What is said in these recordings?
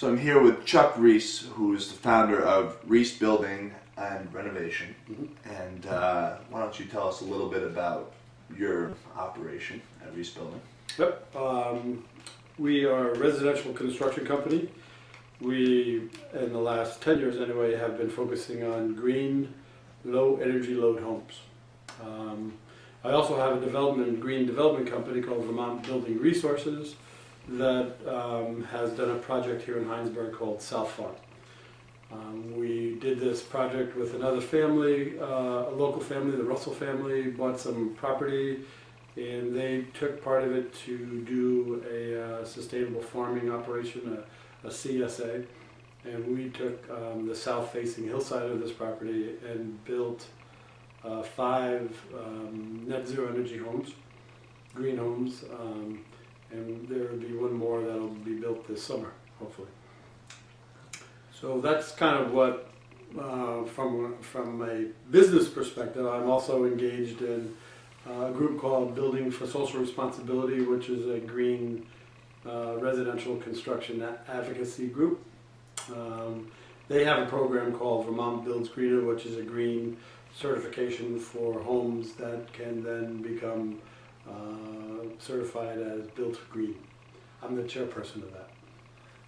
So I'm here with Chuck Reiss, who is the founder of Reiss Building and Renovation. And why don't you tell us a little bit about your operation at Reiss Building? Yep. We are a residential construction company. We, in the last 10 years anyway, have been focusing on green, low energy load homes. I also have a green development company called Vermont Building Resources that has done a project here in Heinsberg called South Farm. We did this project with another family, a local family, the Russell family, bought some property, and they took part of it to do a sustainable farming operation, a CSA, and we took the south-facing hillside of this property and built 5 net zero energy homes, green homes, and there will be one more that will be built this summer, hopefully. So that's kind of what, from a business perspective, I'm also engaged in a group called Building for Social Responsibility, which is a green residential construction advocacy group. They have a program called Vermont Builds Greener, which is a green certification for homes that can then become certified as built green. I'm the chairperson of that.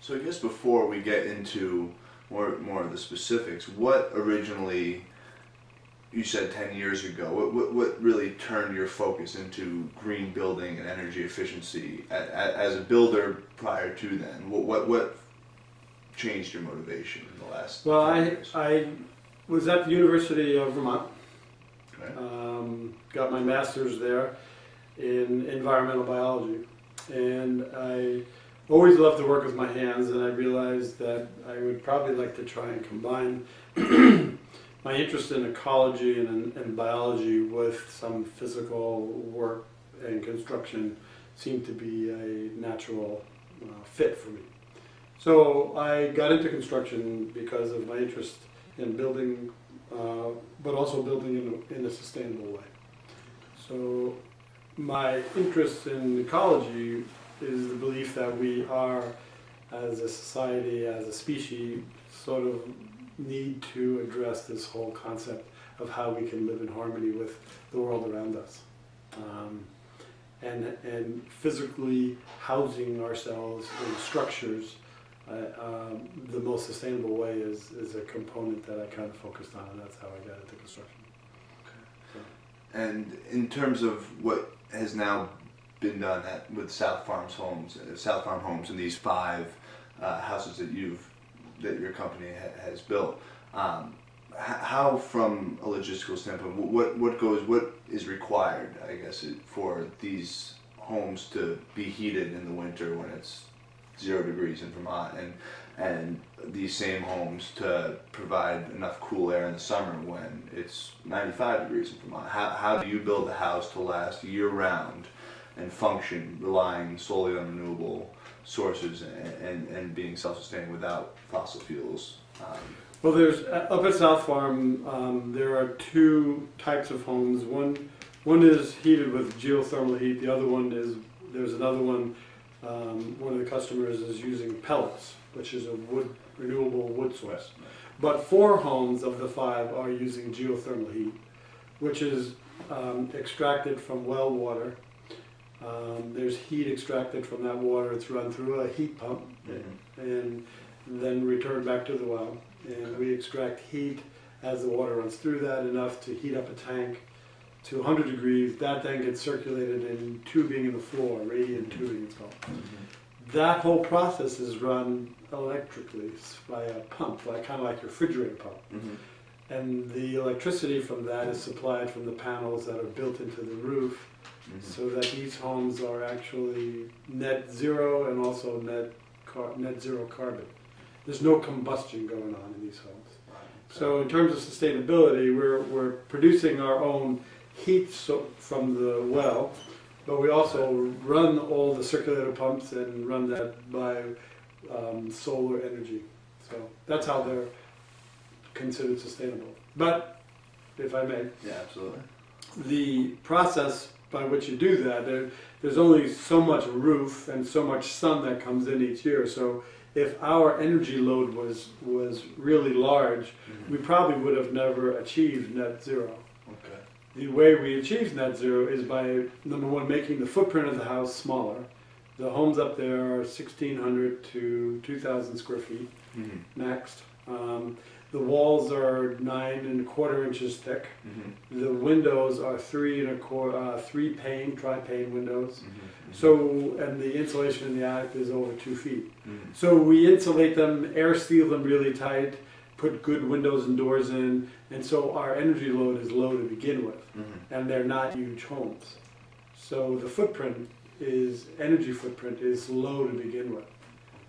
So I guess before we get into more of the specifics, what originally, you said 10 years ago, what really turned your focus into green building and energy efficiency as a builder prior to then? What changed your motivation in the last 10 years? I was at the University of Vermont, Okay. Got my master's there in environmental biology, and I always loved to work with my hands, and I realized that I would probably like to try and combine my interest in ecology and biology with some physical work, and construction seemed to be a natural fit for me. So I got into construction because of my interest in building, but also building in a sustainable way. So my interest in ecology is the belief that we are, as a society, as a species, sort of need to address this whole concept of how we can live in harmony with the world around us. And physically housing ourselves in structures the most sustainable way is a component that I kind of focused on, and that's how I got into construction. Okay. So. And in terms of what has now been done with South Farm Homes, and these 5 houses that your company has built, how, from a logistical standpoint, what is required, I guess, for these homes to be heated in the winter when it's 0 degrees in Vermont, and these same homes to provide enough cool air in the summer when it's 95 degrees in Vermont? How do you build a house to last year-round and function relying solely on renewable sources and being self-sustaining without fossil fuels? Well, there's up at South Farm, there are 2 types of homes. One is heated with geothermal heat. The other one is, there's another one. One of the customers is using pellets, which is a renewable wood source. But 4 homes of the 5 are using geothermal heat, which is extracted from well water. There's heat extracted from that water. It's run through a heat pump and then returned back to the well. And we extract heat as the water runs through that, enough to heat up a tank to 100 degrees. That then gets circulated in tubing in the floor, radiant tubing it's called. That whole process is run electrically by a pump, kind of like your refrigerator pump. And the electricity from that is supplied from the panels that are built into the roof, so that these homes are actually net zero and also net zero carbon. There's no combustion going on in these homes. So in terms of sustainability, we're producing our own heat from the well, but we also run all the circulator pumps and run that by solar energy. So that's how they're considered sustainable. But, if I may, Yeah, absolutely. the process by which you do that, there's only so much roof and so much sun that comes in each year. So if our energy load was really large, we probably would have never achieved net zero. Okay. The way we achieve net zero is by, number one, making the footprint of the house smaller. The homes up there are 1,600 to 2,000 square feet next. The walls are 9¼ inches thick. The windows are 3 pane, tri-pane windows. So, and the insulation in the attic is over 2 feet. So we insulate them, air seal them really tight, put good windows and doors in, and so our energy load is low to begin with, and they're not huge homes. So the energy footprint is low to begin with.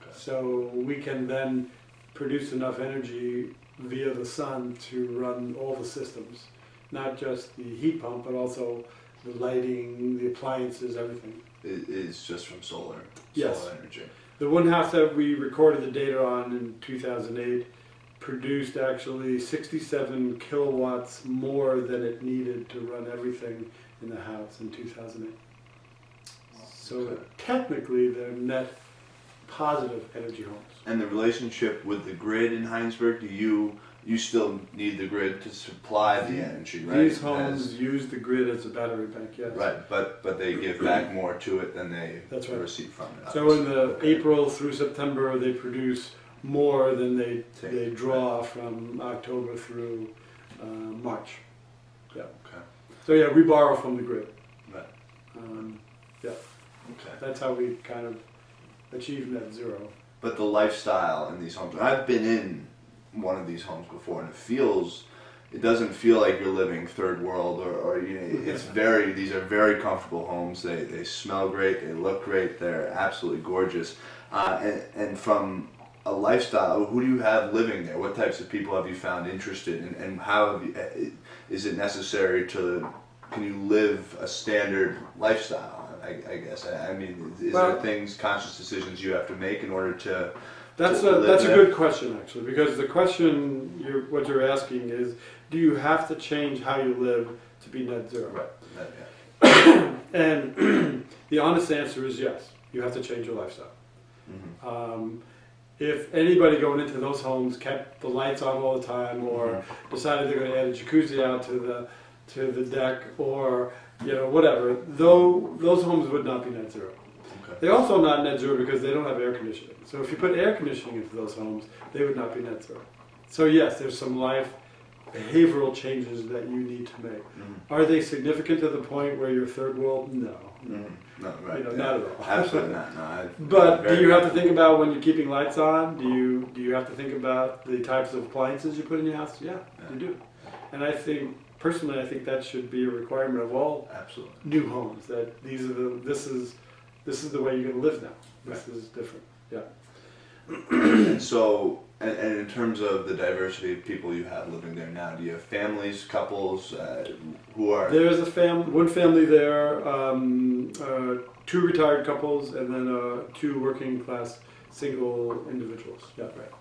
Okay. So we can then produce enough energy via the sun to run all the systems, not just the heat pump, but also the lighting, the appliances, everything. It is just from solar energy. The one house that we recorded the data on in 2008 produced actually 67 kilowatts more than it needed to run everything in the house in 2008. So technically they're net positive energy homes. And the relationship with the grid in Heinsberg, do you still need the grid to supply the energy, right? These homes use the grid as a battery bank, yes. Right, but they give back more to it than they receive from it. So in the April through September, they produce more than they draw from October through March. Yeah. Okay. So yeah, we borrow from the grid. Right. Yeah. Okay. That's how we kind of achieve net zero. But the lifestyle in these homes, I've been in one of these homes before, and it doesn't feel like you're living third world, or it's these are very comfortable homes. They smell great, they look great, they're absolutely gorgeous. And from a lifestyle, who do you have living there? What types of people have you found interested in, and how is it necessary can you live a standard lifestyle? I guess. I mean, is there conscious decisions you have to make in order to? That's a good question, actually, because the question what you're asking is, do you have to change how you live to be net zero? Right. Yeah. And the honest answer is yes. You have to change your lifestyle. If anybody going into those homes kept the lights on all the time, or decided they're going to add a jacuzzi out to the deck, or whatever, those homes would not be net zero. Okay. They're also not net zero because they don't have air conditioning. So if you put air conditioning into those homes, they would not be net zero. So yes, there's some behavioral changes that you need to make. Are they significant to the point where you're third world? No. No, right. Not at all. Absolutely not. No, but do you have to think about when you're keeping lights on? Do you have to think about the types of appliances you put in your house? Yeah. You do. And personally, I think that should be a requirement of all new homes. That this is the way you're going to live now. This is different. Yeah. And in terms of the diversity of people you have living there now, do you have families, couples, who are? There's one family there, 2 retired couples, and then 2 working class single individuals. Yeah. Right.